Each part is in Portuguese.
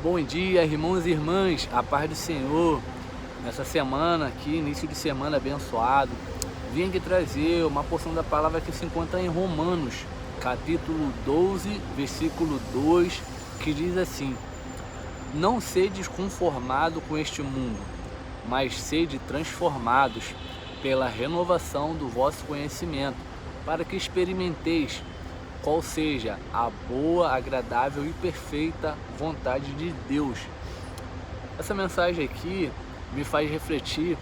Bom dia, irmãos e irmãs, a paz do Senhor. Nessa semana aqui, início de semana abençoado, vim aqui trazer uma porção da palavra que se encontra em Romanos, capítulo 12, versículo 2, que diz assim: Não sedes conformados com este mundo, mas sede transformados pela renovação do vosso conhecimento, para que experimenteis qual seja a boa, agradável e perfeita vontade de Deus. Essa mensagem aqui me faz refletir,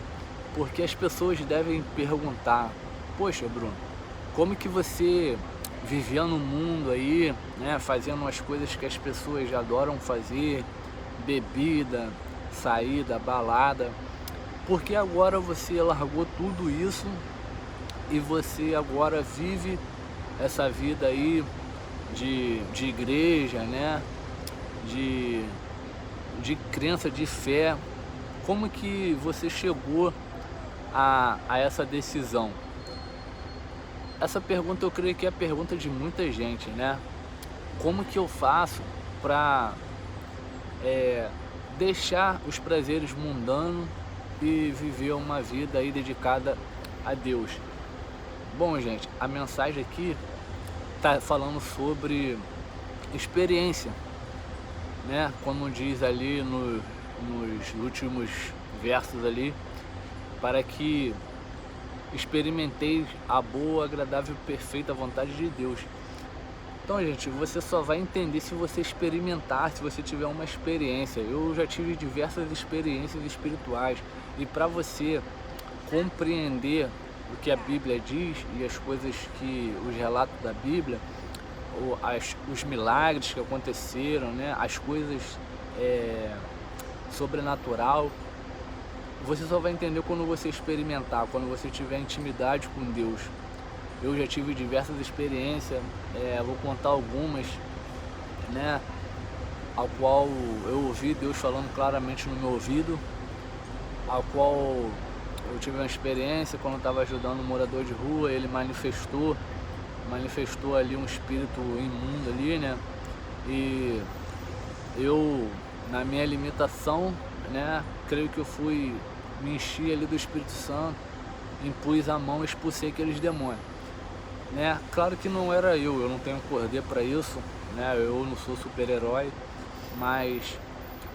porque as pessoas devem perguntar: poxa, Bruno, como que você vivia no mundo aí, né, fazendo as coisas que as pessoas adoram fazer, bebida, saída, balada, porque agora você largou tudo isso e você agora vive essa vida aí de igreja, né? De crença, de fé. Como que você chegou a essa decisão? Essa pergunta eu creio que é a pergunta de muita gente, né? Como que eu faço para deixar os prazeres mundanos e viver uma vida aí dedicada a Deus? Bom, gente, a mensagem aqui está falando sobre experiência, né? Como diz ali nos últimos versos ali, para que experimenteis a boa, agradável e perfeita vontade de Deus. Então, gente, você só vai entender se você experimentar, se você tiver uma experiência. Eu já tive diversas experiências espirituais, e para você compreender o que a Bíblia diz e as coisas que os relatos da Bíblia, os milagres que aconteceram, né, as coisas sobrenatural, você só vai entender quando você experimentar, quando você tiver intimidade com Deus. Eu já tive diversas experiências, vou contar algumas, né, ao qual eu ouvi Deus falando claramente no meu ouvido, ao qual eu tive uma experiência quando eu estava ajudando um morador de rua. Ele manifestou ali um espírito imundo ali, né? E eu, na minha limitação, né, creio que eu me enchi ali do Espírito Santo, impus a mão e expulsei aqueles demônios, né? Claro que não era eu não tenho poder para isso, né? Eu não sou super-herói, mas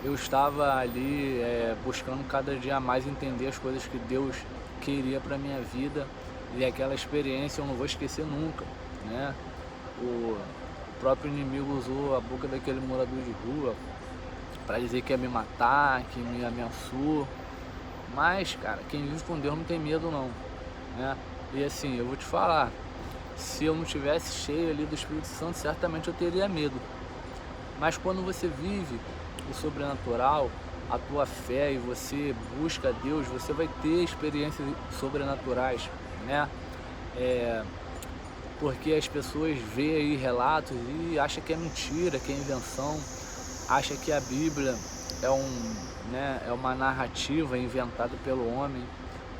eu estava ali buscando cada dia mais entender as coisas que Deus queria para minha vida, e aquela experiência eu não vou esquecer nunca, né? O próprio inimigo usou a boca daquele morador de rua para dizer que ia me matar, que me ameaçou, mas, cara, quem vive com Deus não tem medo não, né? E assim, eu vou te falar, se eu não tivesse cheio ali do Espírito Santo, certamente eu teria medo. Mas quando você vive o sobrenatural, a tua fé, e você busca Deus, você vai ter experiências sobrenaturais, né? Porque as pessoas veem aí relatos e acham que é mentira, que é invenção, acham que a Bíblia é uma narrativa inventada pelo homem.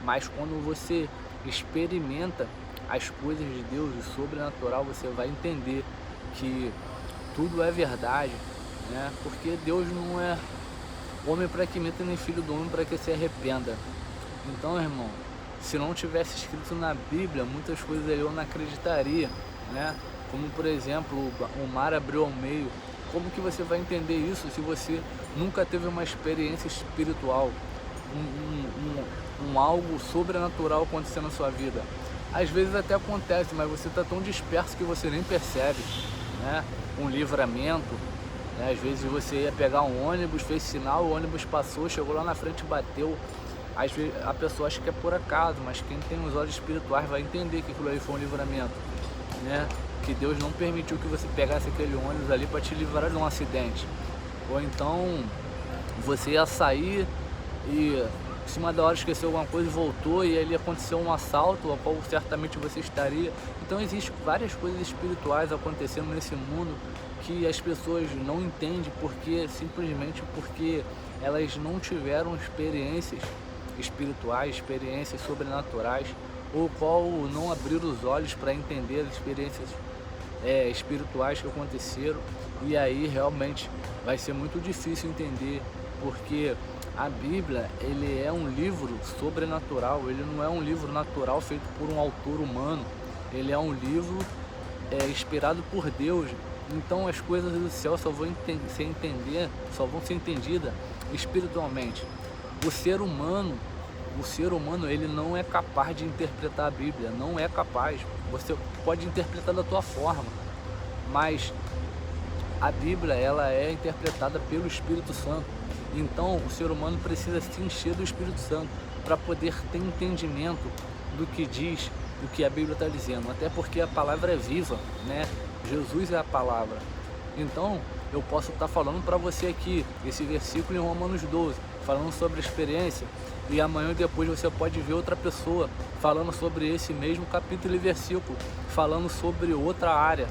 Mas quando você experimenta as coisas de Deus, o sobrenatural, você vai entender que tudo é verdade, né? Porque Deus não é homem para que minta, nem filho do homem para que se arrependa. Então, irmão, se não tivesse escrito na Bíblia, muitas coisas eu não acreditaria, né? Como, por exemplo, o mar abriu ao meio. Como que você vai entender isso se você nunca teve uma experiência espiritual, algo sobrenatural acontecendo na sua vida? Às vezes até acontece, mas você está tão disperso que você nem percebe, né? Um livramento, né? Às vezes você ia pegar um ônibus, fez sinal, o ônibus passou, chegou lá na frente e bateu. Às vezes a pessoa acha que é por acaso, mas quem tem os olhos espirituais vai entender que aquilo aí foi um livramento, né? Que Deus não permitiu que você pegasse aquele ônibus ali para te livrar de um acidente. Ou então você ia sair e em cima da hora esqueceu alguma coisa e voltou, e ali aconteceu um assalto, ao qual certamente você estaria. Então existem várias coisas espirituais acontecendo nesse mundo que as pessoas não entendem, simplesmente porque elas não tiveram experiências espirituais, experiências sobrenaturais, ou qual não abriram os olhos para entender as experiências espirituais que aconteceram, e aí realmente vai ser muito difícil entender, porque a Bíblia, ele é um livro sobrenatural, ele não é um livro natural feito por um autor humano, ele é um livro inspirado por Deus. Então as coisas do céu só vão ser entendidas espiritualmente. O ser humano, ele não é capaz de interpretar a Bíblia, não é capaz. Você pode interpretar da tua forma, mas a Bíblia, ela é interpretada pelo Espírito Santo. Então o ser humano precisa se encher do Espírito Santo para poder ter entendimento do que diz, do que a Bíblia está dizendo, até porque a palavra é viva, né? Jesus é a palavra. Então eu posso estar falando para você aqui esse versículo em Romanos 12, falando sobre a experiência, e amanhã e depois você pode ver outra pessoa falando sobre esse mesmo capítulo e versículo, falando sobre outra área,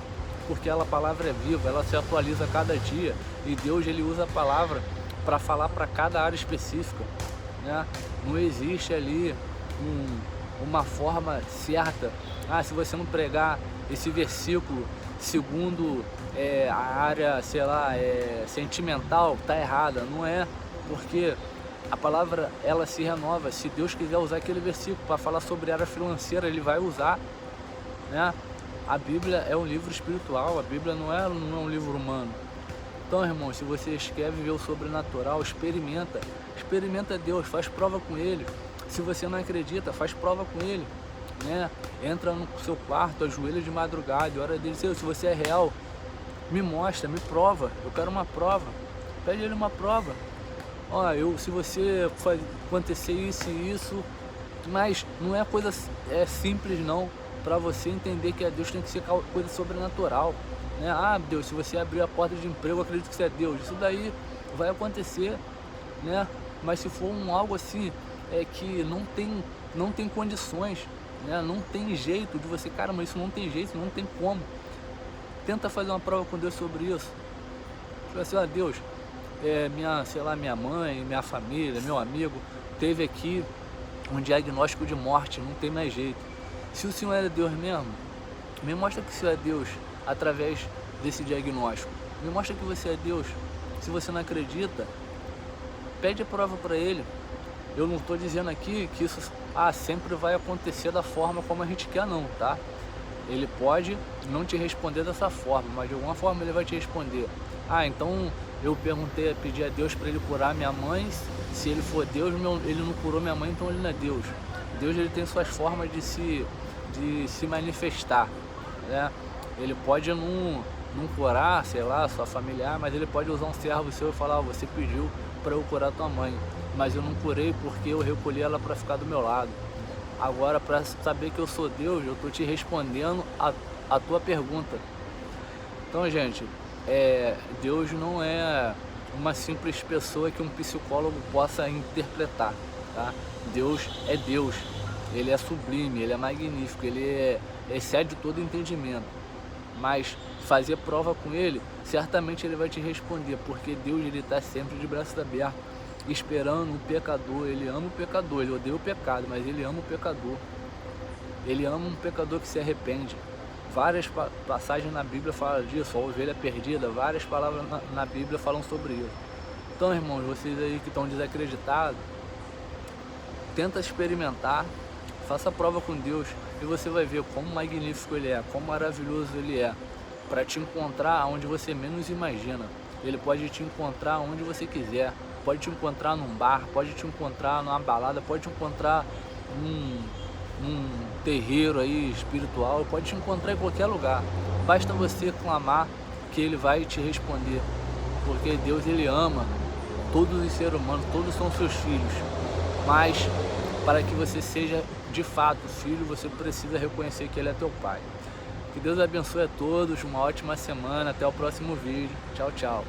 porque a palavra é viva, ela se atualiza a cada dia, e Deus, ele usa a palavra para falar para cada área específica, né? Não existe ali uma forma certa. Se você não pregar esse versículo segundo a área, sei lá, sentimental, tá errada. Não é, porque a palavra, ela se renova. Se Deus quiser usar aquele versículo para falar sobre a área financeira, ele vai usar, né? A Bíblia é um livro espiritual, a Bíblia não é um livro humano. Então, irmão, se você quer viver o sobrenatural, experimenta Deus, faz prova com Ele. Se você não acredita, faz prova com Ele, né? Entra no seu quarto, ajoelha de madrugada e ora dele, se você é real, me mostra, me prova, eu quero uma prova. Pede Ele uma prova. Se você acontecer isso e isso, mas não é coisa simples não, para você entender que Deus tem que ser coisa sobrenatural, né? Deus, se você abrir a porta de emprego, eu acredito que você é Deus. Isso daí vai acontecer, né? Mas se for algo assim, que não tem condições, né? Não tem jeito de você, caramba, isso não tem jeito, não tem como. Tenta fazer uma prova com Deus sobre isso. Tipo assim, Deus, minha mãe, minha família, meu amigo, teve aqui um diagnóstico de morte, não tem mais jeito. Se o Senhor é Deus mesmo, me mostra que o Senhor é Deus através desse diagnóstico. Me mostra que você é Deus. Se você não acredita, pede a prova para Ele. Eu não estou dizendo aqui que isso sempre vai acontecer da forma como a gente quer, não, tá? Ele pode não te responder dessa forma, mas de alguma forma ele vai te responder. Então eu pedi a Deus para ele curar minha mãe. Se ele for Deus, ele não curou minha mãe, então ele não é Deus. Deus, ele tem suas formas de se manifestar, né? Ele pode não curar, sei lá, sua familiar, mas ele pode usar um servo seu e falar: você pediu para eu curar tua mãe, mas eu não curei porque eu recolhi ela para ficar do meu lado. Agora, para saber que eu sou Deus, eu estou te respondendo a tua pergunta. Então, gente, Deus não é uma simples pessoa que um psicólogo possa interpretar, tá? Deus é Deus, Ele é sublime, Ele é magnífico, Ele excede todo entendimento. Mas fazer prova com Ele, certamente Ele vai te responder, porque Deus, Ele está sempre de braços abertos, esperando o pecador. Ele ama o pecador, Ele odeia o pecado, mas Ele ama o pecador. Ele ama um pecador que se arrepende. Várias passagens na Bíblia falam disso, a ovelha perdida, várias palavras na Bíblia falam sobre isso. Então, irmãos, vocês aí que estão desacreditados, tenta experimentar, faça prova com Deus e você vai ver como magnífico Ele é, como maravilhoso Ele é, para te encontrar onde você menos imagina. Ele pode te encontrar onde você quiser, pode te encontrar num bar, pode te encontrar numa balada, pode te encontrar num terreiro aí espiritual, pode te encontrar em qualquer lugar. Basta você clamar que Ele vai te responder, porque Deus, Ele ama todos os seres humanos, todos são seus filhos, mas para que você seja de fato filho, você precisa reconhecer que Ele é teu Pai. Que Deus abençoe a todos, uma ótima semana, até o próximo vídeo. Tchau, tchau.